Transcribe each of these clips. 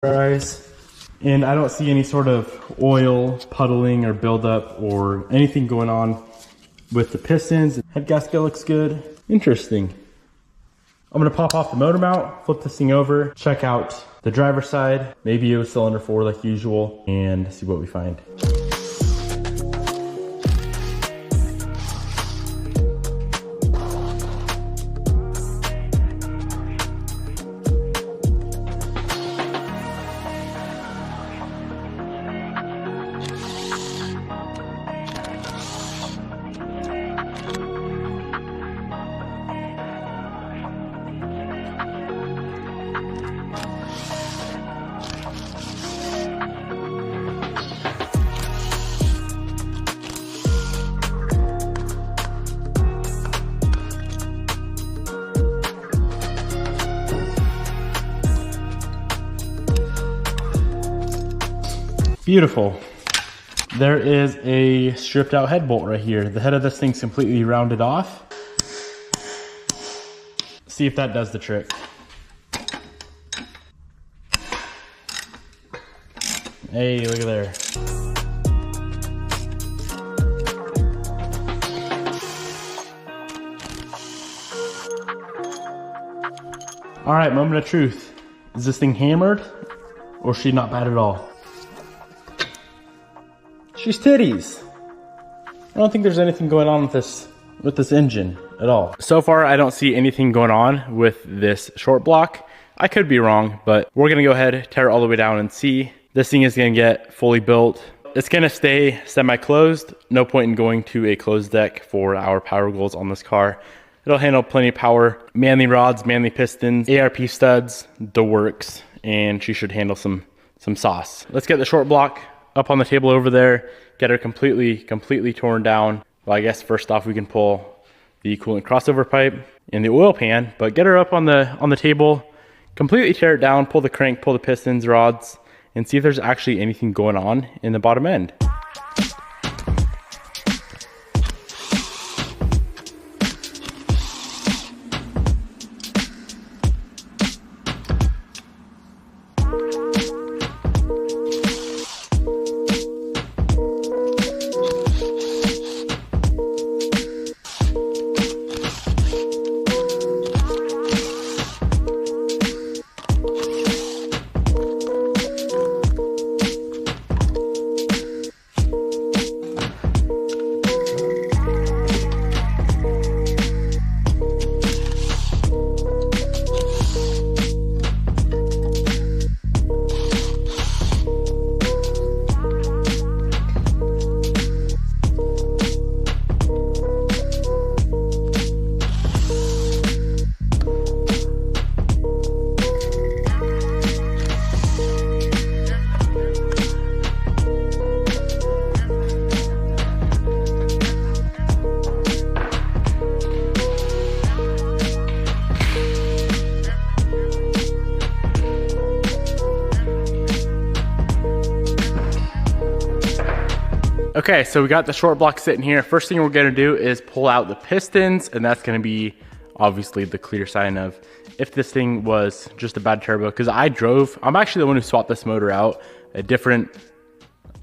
Guys, and I don't see any sort of oil puddling or buildup or anything going on with the pistons. Head gasket looks good. Interesting. I'm gonna pop off the motor mount, flip this thing over, check out the driver's side, maybe a cylinder 4 like usual, and see what we find. Beautiful. There is a stripped out head bolt right here. The head of this thing's completely rounded off. See if that does the trick. Hey, look at there. All right, moment of truth. Is this thing hammered or is she not bad at all? She's titties. I don't think there's anything going on with this engine at all. So far, I don't see anything going on with this short block. I could be wrong, but we're gonna go ahead, tear it all the way down and see. This thing is gonna get fully built. It's gonna stay semi-closed. No point in going to a closed deck for our power goals on this car. It'll handle plenty of power, manly rods, manly pistons, ARP studs, the works, and she should handle some sauce. Let's get the short block up on the table over there, get her completely torn down. Well, I guess first off we can pull the coolant crossover pipe and the oil pan, but get her up on the table, completely tear it down, pull the crank, pull the pistons, rods, and see if there's actually anything going on in the bottom end. Okay, so we got the short block sitting here. First thing we're gonna do is pull out the pistons, and that's gonna be obviously the clear sign of if this thing was just a bad turbo. Because I'm actually the one who swapped this motor out. A different,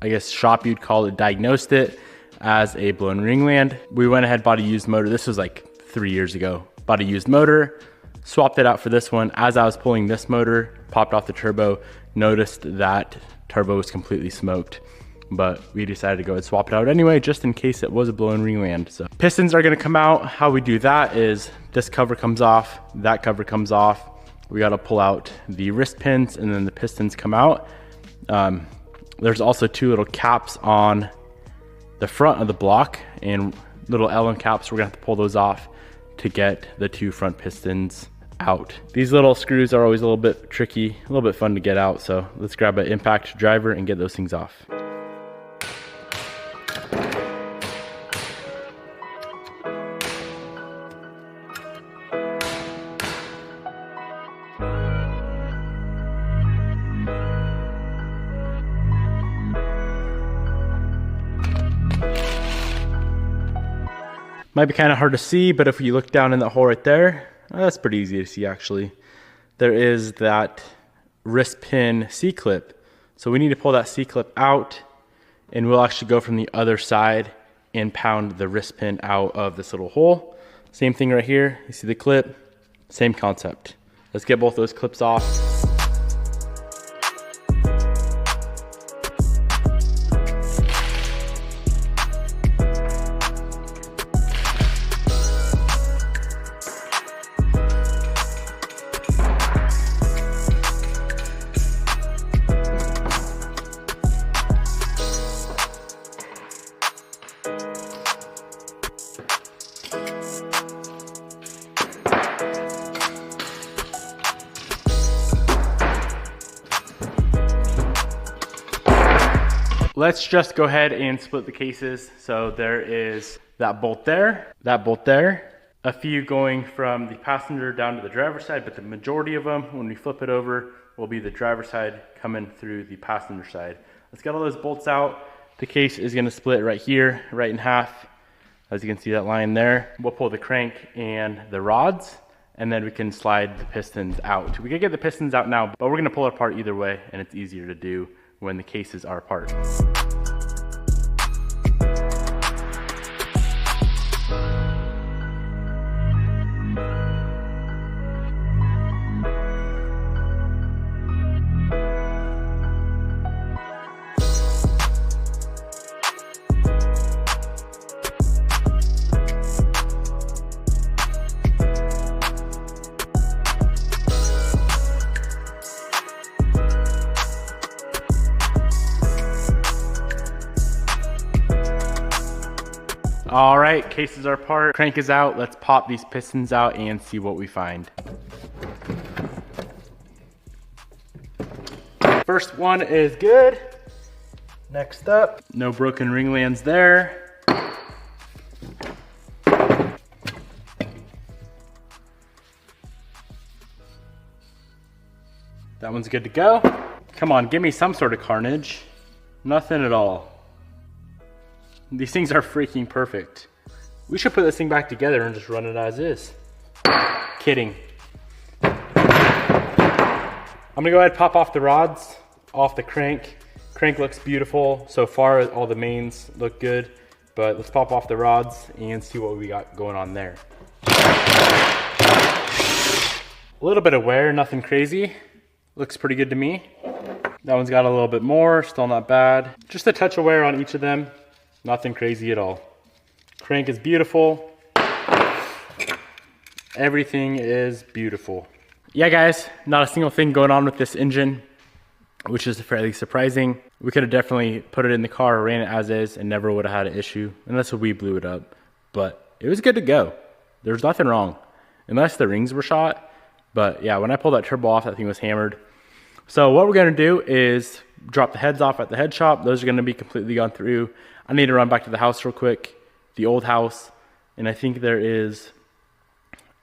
I guess, shop you'd call it, diagnosed it as a blown ringland. We went ahead, bought a used motor. This was like 3 years ago. Bought a used motor, swapped it out for this one. As I was pulling this motor, popped off the turbo, noticed that turbo was completely smoked. But we decided to go and swap it out anyway, just in case it was a blown ringland. So pistons are gonna come out. How we do that is this cover comes off, that cover comes off. We gotta pull out the wrist pins and then the pistons come out. There's also 2 little caps on the front of the block and little Allen caps. We're gonna have to pull those off to get the 2 front pistons out. These little screws are always a little bit tricky, a little bit fun to get out. So let's grab an impact driver and get those things off. Might be kind of hard to see, but if you look down in that hole right there, that's pretty easy to see actually. There is that wrist pin C-clip. So we need to pull that C-clip out, and we'll actually go from the other side and pound the wrist pin out of this little hole. Same thing right here. You see the clip? Same concept. Let's get both those clips off. Let's just go ahead and split the cases. So there is that bolt there, a few going from the passenger down to the driver's side, but the majority of them, when we flip it over, will be the driver's side coming through the passenger side. Let's get all those bolts out. The case is gonna split right here, right in half. As you can see that line there. We'll pull the crank and the rods, and then we can slide the pistons out. We could get the pistons out now, but we're gonna pull it apart either way, and it's easier to do when the cases are apart. All right, cases are apart, crank is out. Let's pop these pistons out and see what we find. First one is good. Next up, no broken ring lands there. That one's good to go. Come on, give me some sort of carnage. Nothing at all. These things are freaking perfect. We should put this thing back together and just run it as is. Kidding. I'm gonna go ahead and pop off the rods, off the crank. Crank looks beautiful. So far, all the mains look good, but let's pop off the rods and see what we got going on there. A little bit of wear, nothing crazy. Looks pretty good to me. That one's got a little bit more, still not bad. Just a touch of wear on each of them. Nothing crazy at all. Crank is beautiful. Everything is beautiful. Yeah guys, not a single thing going on with this engine, which is fairly surprising. We could have definitely put it in the car, ran it as is, and never would have had an issue, unless we blew it up. But it was good to go. There's nothing wrong, unless the rings were shot. But yeah, when I pulled that turbo off, that thing was hammered. So what we're gonna do is drop the heads off at the head shop. Those are gonna be completely gone through. I need to run back to the house real quick, the old house, and I think there is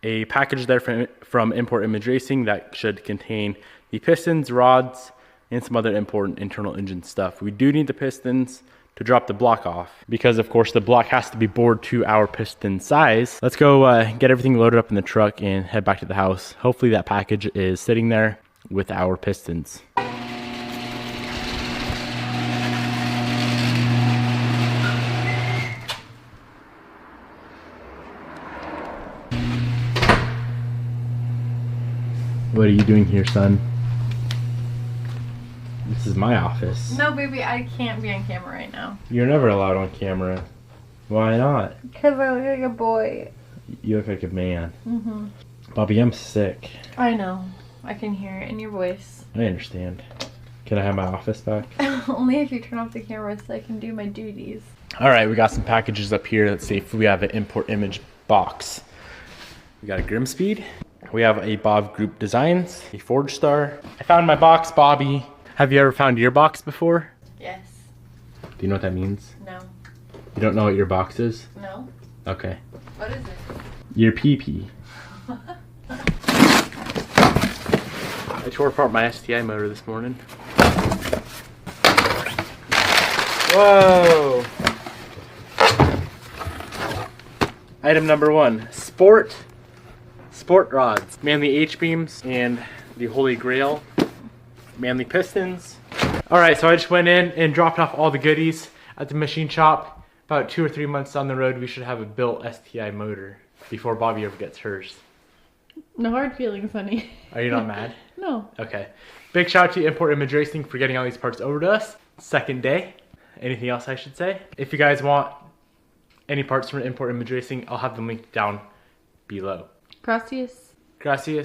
a package there from Import Image Racing that should contain the pistons, rods, and some other important internal engine stuff. We do need the pistons to drop the block off because, of course, the block has to be bored to our piston size. Let's go get everything loaded up in the truck and head back to the house. Hopefully that package is sitting there with our pistons. What are you doing here, son? This is my office. No, baby, I can't be on camera right now. You're never allowed on camera. Why not? Because I look like a boy. You look like a man. Mm-hmm. Bobby, I'm sick. I know. I can hear it in your voice. I understand. Can I have my office back? Only if you turn off the camera so I can do my duties. All right, we got some packages up here. Let's see if we have an import image box. We got a Grimspeed. We have a Bob Group Designs, a Forge Star. I found my box, Bobby. Have you ever found your box before? Yes. Do you know what that means? No. You don't know what your box is? No. Okay. What is it? Your pee-pee. I tore apart my STI motor this morning. Whoa! Item number 1, sport rods. Man, the H-beams and the holy grail Manly pistons. All right, so I just went in and dropped off all the goodies at the machine shop. About 2 or 3 months down the road, we should have a built STI motor before Bobby ever gets hers. No hard feelings, honey. Are you not mad? No. Okay. Big shout out to Import Image Racing for getting all these parts over to us. Second day. Anything else I should say? If you guys want any parts from Import Image Racing, I'll have them linked down below. Gracias. Gracias.